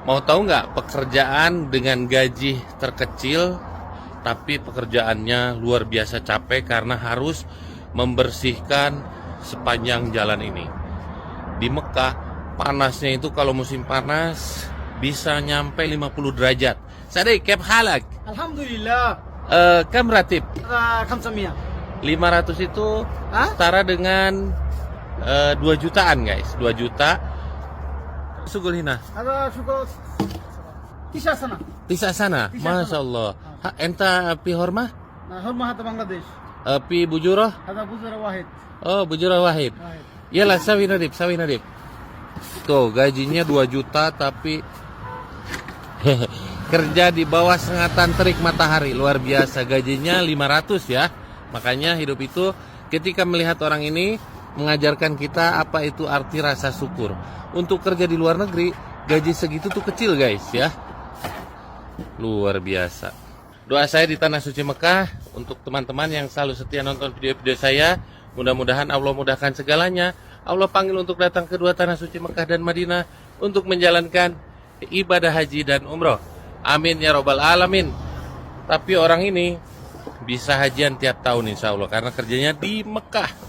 Mau tahu nggak pekerjaan dengan gaji terkecil tapi pekerjaannya luar biasa capek karena harus membersihkan sepanjang jalan ini. Di Mekah panasnya itu kalau musim panas bisa nyampe 50 derajat. Sadik, kep halak? Alhamdulillah. Kam ratib? 500. 500 itu Hah? setara dengan 2 jutaan guys, 2 juta. Sugul hina. هذا شكر 9 سنة. Tisa sana, Masya Allah. Enta pi hormah? هم هذا بنغلاديش. Pi bujurah? هذا بوزر واحد. Oh, bujurah wahid. Iyalah, sawi nadib. Tuh, gajinya 2 juta tapi kerja di bawah sengatan terik matahari. Luar biasa, gajinya 500 ya. Makanya hidup itu ketika melihat orang ini mengajarkan kita apa itu arti rasa syukur. Untuk kerja di luar negeri, gaji segitu tuh kecil guys ya. Luar biasa. Doa saya di Tanah Suci Mekah untuk teman-teman yang selalu setia nonton video-video saya. Mudah-mudahan Allah mudahkan segalanya. Allah panggil untuk datang ke dua Tanah Suci Mekah dan Madinah untuk menjalankan ibadah haji dan umroh. Amin ya robbal alamin. Tapi orang ini bisa hajian tiap tahun insya Allah karena kerjanya di Mekah.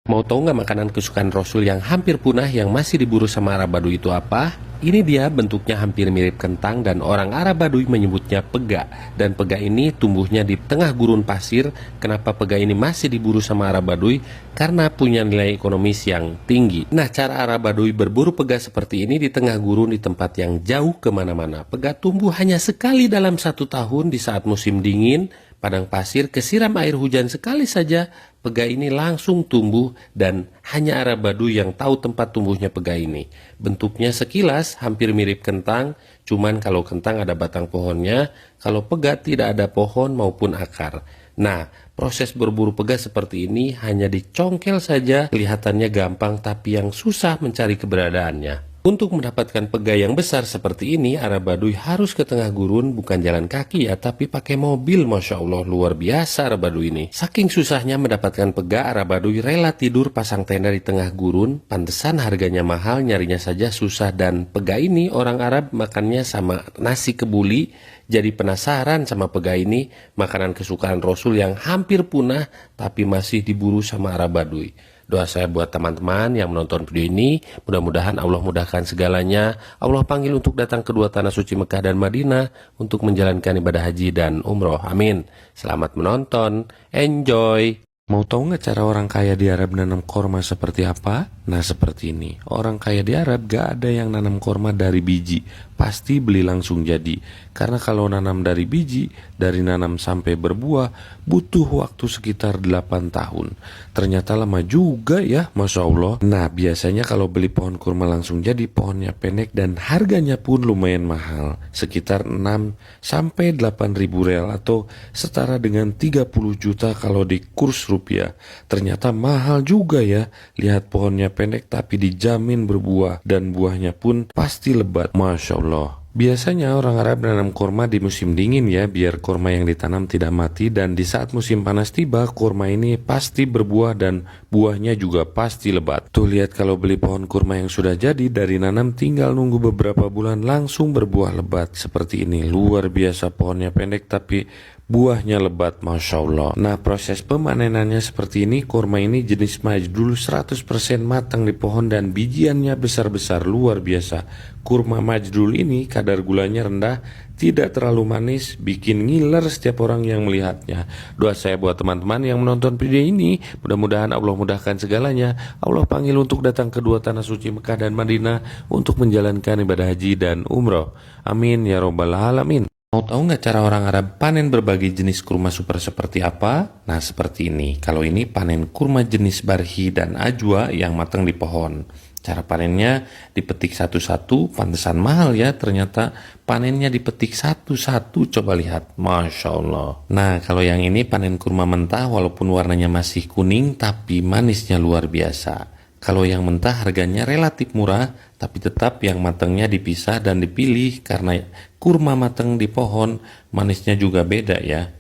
Mau tahu nggak makanan kesukaan Rasul yang hampir punah yang masih diburu sama Arab Baduy itu apa? Ini dia, bentuknya hampir mirip kentang dan orang Arab Baduy menyebutnya pega. Dan pega ini tumbuhnya di tengah gurun pasir. Kenapa pega ini masih diburu sama Arab Baduy? Karena punya nilai ekonomis yang tinggi. Nah, cara Arab Baduy berburu pega seperti ini di tengah gurun di tempat yang jauh kemana-mana. Pega tumbuh hanya sekali dalam 1 tahun di saat musim dingin. Padang pasir kesiram air hujan sekali saja, pega ini langsung tumbuh dan hanya Arab Baduy yang tahu tempat tumbuhnya pega ini. Bentuknya sekilas hampir mirip kentang, cuman kalau kentang ada batang pohonnya, kalau pega tidak ada pohon maupun akar. Nah, proses berburu pega seperti ini hanya dicongkel saja, kelihatannya gampang tapi yang susah mencari keberadaannya. Untuk mendapatkan pega yang besar seperti ini, Arab Baduy harus ke tengah gurun, bukan jalan kaki ya, tapi pakai mobil. Masya Allah, luar biasa Arab Baduy ini. Saking susahnya mendapatkan pega, Arab Baduy rela tidur pasang tenda di tengah gurun. Pantesan harganya mahal, nyarinya saja susah. Dan pega ini orang Arab makannya sama nasi kebuli. Jadi penasaran sama pega ini, makanan kesukaan Rasul yang hampir punah, tapi masih diburu sama Arab Baduy. Doa saya buat teman-teman yang menonton video ini, mudah-mudahan Allah mudahkan segalanya. Allah panggil untuk datang ke dua Tanah Suci Mekah dan Madinah untuk menjalankan ibadah haji dan umroh. Amin. Selamat menonton. Enjoy. Mau tahu nggak cara orang kaya di Arab nanam korma seperti apa? Nah, seperti ini. Orang kaya di Arab gak ada yang nanam korma dari biji. Pasti beli langsung jadi. Karena kalau nanam dari biji, dari nanam sampai berbuah, butuh waktu sekitar 8 tahun. Ternyata lama juga ya, Masya Allah. Nah, biasanya kalau beli pohon kurma langsung jadi, pohonnya pendek dan harganya pun lumayan mahal. Sekitar 6 sampai 8 ribu real atau setara dengan 30 juta kalau di kurs rupiah. Ternyata mahal juga ya. Lihat pohonnya pendek tapi dijamin berbuah dan buahnya pun pasti lebat. Masya Allah. Biasanya orang Arab menanam kurma di musim dingin ya, biar kurma yang ditanam tidak mati, dan di saat musim panas tiba, kurma ini pasti berbuah dan buahnya juga pasti lebat. Tuh lihat kalau beli pohon kurma yang sudah jadi, dari nanam tinggal nunggu beberapa bulan langsung berbuah lebat seperti ini. Luar biasa, pohonnya pendek tapi buahnya lebat, Masya Allah. Nah, proses pemanenannya seperti ini. Kurma ini jenis majdul 100% matang di pohon dan bijiannya besar-besar, luar biasa. Kurma majdul ini kadar gulanya rendah, tidak terlalu manis, bikin ngiler setiap orang yang melihatnya. Doa saya buat teman-teman yang menonton video ini, mudah-mudahan Allah mudahkan segalanya. Allah panggil untuk datang ke dua Tanah Suci Mekah dan Madinah untuk menjalankan ibadah haji dan umroh. Amin ya robbal alamin. Mau tahu nggak cara orang Arab panen berbagai jenis kurma super seperti apa? Nah, seperti ini. Kalau ini panen kurma jenis barhi dan ajwa yang matang di pohon. Cara panennya dipetik satu-satu, pantesan mahal ya, ternyata panennya dipetik satu-satu, coba lihat, Masya Allah. Nah, kalau yang ini panen kurma mentah walaupun warnanya masih kuning tapi manisnya luar biasa. Kalau yang mentah harganya relatif murah, tapi tetap yang matangnya dipisah dan dipilih karena kurma matang di pohon manisnya juga beda ya.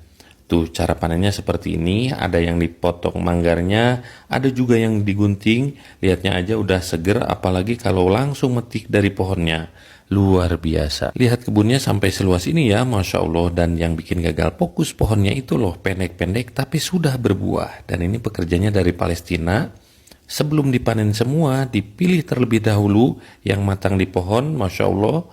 Tuh cara panennya seperti ini, ada yang dipotong manggarnya, ada juga yang digunting. Lihatnya aja udah seger, apalagi kalau langsung metik dari pohonnya. Luar biasa. Lihat kebunnya sampai seluas ini ya, Masya Allah. Dan yang bikin gagal fokus pohonnya itu loh, pendek-pendek tapi sudah berbuah. Dan ini pekerjanya dari Palestina. Sebelum dipanen semua, dipilih terlebih dahulu yang matang di pohon, Masya Allah.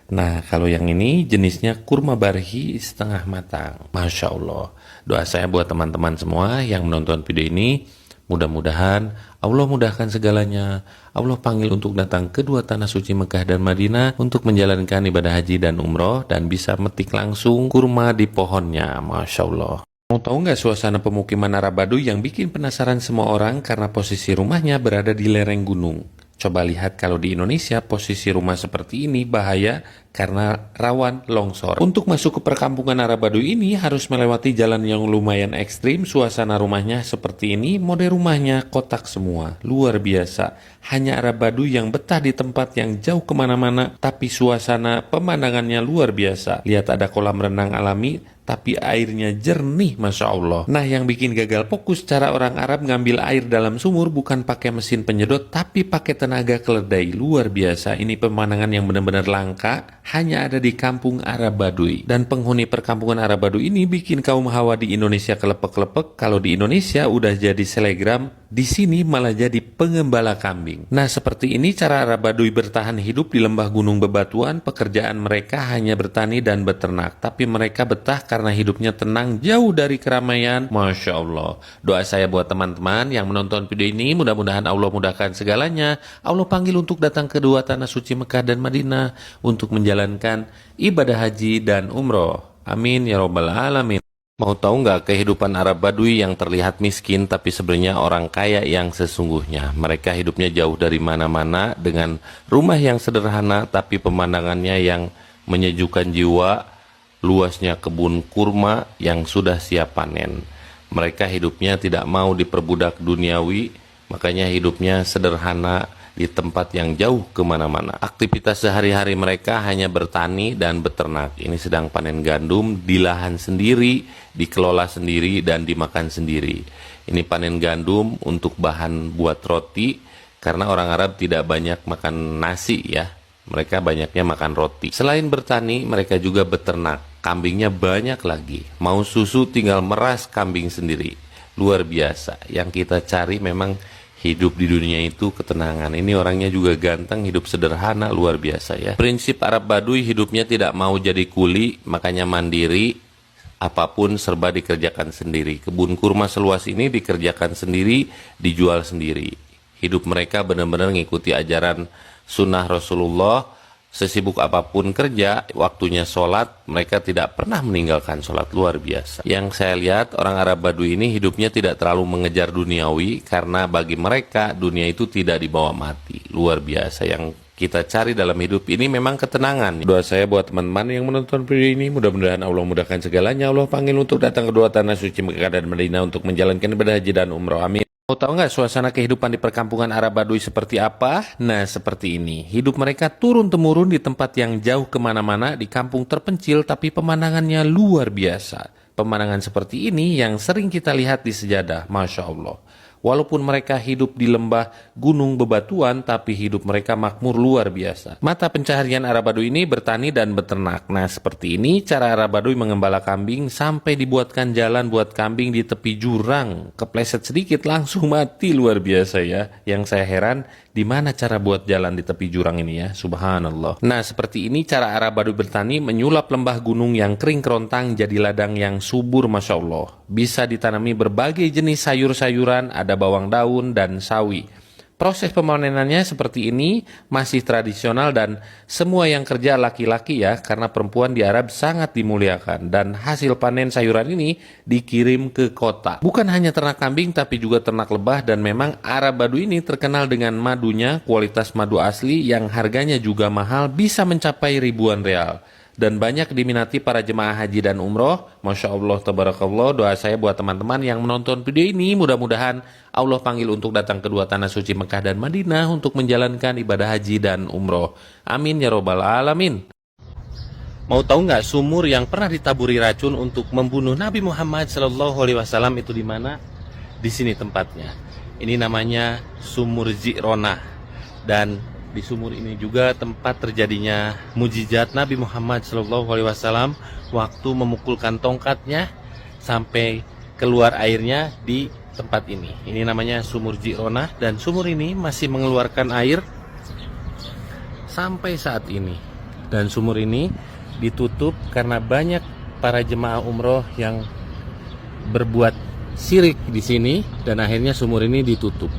Nah, kalau yang ini jenisnya kurma barhi setengah matang. Masya Allah. Doa saya buat teman-teman semua yang menonton video ini, mudah-mudahan Allah mudahkan segalanya. Allah panggil untuk datang ke dua tanah suci Mekah dan Madinah untuk menjalankan ibadah haji dan umroh dan bisa metik langsung kurma di pohonnya. Masya Allah. Mau tahu nggak suasana pemukiman Arab Baduy yang bikin penasaran semua orang karena posisi rumahnya berada di lereng gunung? Coba lihat kalau di Indonesia posisi rumah seperti ini bahaya karena rawan longsor. Untuk masuk ke perkampungan Arab Baduy ini harus melewati jalan yang lumayan ekstrim. Suasana rumahnya seperti ini, mode rumahnya kotak semua. Luar biasa. Hanya Arab Baduy yang betah di tempat yang jauh kemana-mana, tapi suasana pemandangannya luar biasa. Lihat ada kolam renang alami, tapi airnya jernih, Masya Allah. Nah, yang bikin gagal fokus cara orang Arab ngambil air dalam sumur bukan pakai mesin penyedot, tapi pakai tenaga keledai. Luar biasa. Ini pemandangan yang benar-benar langka, hanya ada di kampung Arab Baduy. Dan penghuni perkampungan Arab Baduy ini bikin kaum Hawa di Indonesia kelepek-kelepek. Kalau di Indonesia udah jadi selegram, di sini malah jadi pengembala kambing. Nah, seperti ini cara Arab Baduy bertahan hidup di lembah gunung bebatuan. Pekerjaan mereka hanya bertani dan beternak, tapi mereka betah karena hidupnya tenang, jauh dari keramaian. Masya Allah. Doa saya buat teman-teman yang menonton video ini, mudah-mudahan Allah mudahkan segalanya. Allah panggil untuk datang ke dua tanah suci Mekah dan Madinah untuk menjalankan ibadah haji dan umroh. Amin ya robbal alamin. Mau tahu nggak kehidupan Arab Baduy yang terlihat miskin tapi sebenarnya orang kaya yang sesungguhnya? Mereka hidupnya jauh dari mana-mana dengan rumah yang sederhana tapi pemandangannya yang menyejukkan jiwa, luasnya kebun kurma yang sudah siap panen. Mereka hidupnya tidak mau diperbudak duniawi, makanya hidupnya sederhana di tempat yang jauh kemana-mana. Aktivitas sehari-hari mereka hanya bertani dan beternak. Ini sedang panen gandum di lahan sendiri, dikelola sendiri dan dimakan sendiri. Ini panen gandum untuk bahan buat roti, karena orang Arab tidak banyak makan nasi ya. Mereka banyaknya makan roti. Selain bertani, mereka juga beternak. Kambingnya banyak lagi. Mau susu tinggal meras kambing sendiri. Luar biasa. Yang kita cari memang hidup di dunia itu ketenangan. Ini orangnya juga ganteng, hidup sederhana, luar biasa ya. Prinsip Arab Baduy hidupnya tidak mau jadi kuli, makanya mandiri. Apapun serba dikerjakan sendiri. Kebun kurma seluas ini dikerjakan sendiri, dijual sendiri. Hidup mereka benar-benar mengikuti ajaran sunnah Rasulullah. Sesibuk apapun kerja, waktunya sholat, mereka tidak pernah meninggalkan sholat. Luar biasa. Yang saya lihat orang Arab Baduy ini hidupnya tidak terlalu mengejar duniawi, karena bagi mereka dunia itu tidak dibawa mati. Luar biasa. Yang kita cari dalam hidup ini memang ketenangan. Doa saya buat teman-teman yang menonton video ini, mudah-mudahan Allah mudahkan segalanya. Allah panggil untuk datang ke dua tanah suci Mekah dan Madinah untuk menjalankan ibadah haji dan umroh. Amin. Mau tahu nggak suasana kehidupan di perkampungan Arab Baduy seperti apa? Nah, seperti ini. Hidup mereka turun-temurun di tempat yang jauh kemana-mana, di kampung terpencil, tapi pemandangannya luar biasa. Pemandangan seperti ini yang sering kita lihat di sejadah, Masya Allah. Walaupun mereka hidup di lembah gunung bebatuan, tapi hidup mereka makmur luar biasa. Mata pencaharian Arab Baduy ini bertani dan beternak. Nah, seperti ini cara Arab Baduy mengembala kambing sampai dibuatkan jalan buat kambing di tepi jurang. Kepleset sedikit langsung mati, luar biasa ya. Yang saya heran, di mana cara buat jalan di tepi jurang ini ya, subhanallah. Nah, seperti ini cara Arab Baduy bertani, menyulap lembah gunung yang kering kerontang jadi ladang yang subur, Masya Allah. Bisa ditanami berbagai jenis sayur-sayuran, ada bawang daun dan sawi. Proses pemanenannya seperti ini, masih tradisional dan semua yang kerja laki-laki ya, karena perempuan di Arab sangat dimuliakan. Dan hasil panen sayuran ini dikirim ke kota. Bukan hanya ternak kambing tapi juga ternak lebah, dan memang Arab Baduy ini terkenal dengan madunya, kualitas madu asli yang harganya juga mahal, bisa mencapai ribuan real. Dan banyak diminati para jemaah haji dan umroh. Masya Allah, tabarakallah. Doa saya buat teman-teman yang menonton video ini, mudah-mudahan Allah panggil untuk datang ke dua tanah suci Mekah dan Madinah untuk menjalankan ibadah haji dan umroh. Amin ya robbal alamin. Mau tahu nggak sumur yang pernah ditaburi racun untuk membunuh Nabi Muhammad SAW itu di mana? Di sini tempatnya. Ini namanya Sumur Ji'ronah. Dan di sumur ini juga tempat terjadinya mujizat Nabi Muhammad SAW waktu memukulkan tongkatnya sampai keluar airnya di tempat ini. Ini namanya Sumur Ji'ronah dan sumur ini masih mengeluarkan air sampai saat ini. Dan sumur ini ditutup karena banyak para jemaah umroh yang berbuat syirik di sini dan akhirnya sumur ini ditutup.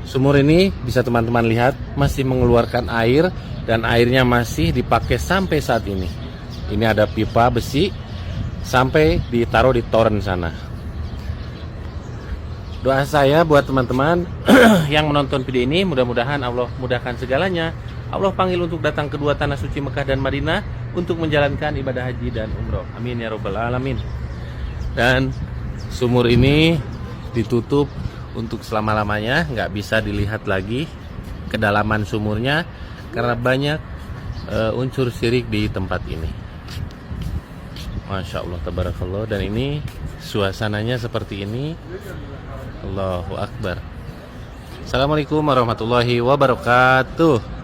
Sumur ini bisa teman-teman lihat masih mengeluarkan air dan airnya masih dipakai sampai saat ini. Ini ada pipa besi sampai ditaruh di toren sana. Doa saya buat teman-teman yang menonton video ini, mudah-mudahan Allah mudahkan segalanya. Allah panggil untuk datang kedua tanah suci Mekah dan Madinah untuk menjalankan ibadah haji dan umroh. Amin ya robbal alamin. Dan sumur ini ditutup untuk selama-lamanya, nggak bisa dilihat lagi kedalaman sumurnya karena banyak unsur syirik di tempat ini. Masya Allah, tabarakallah. Dan ini suasananya seperti ini. Allahu Akbar. Assalamualaikum warahmatullahi wabarakatuh.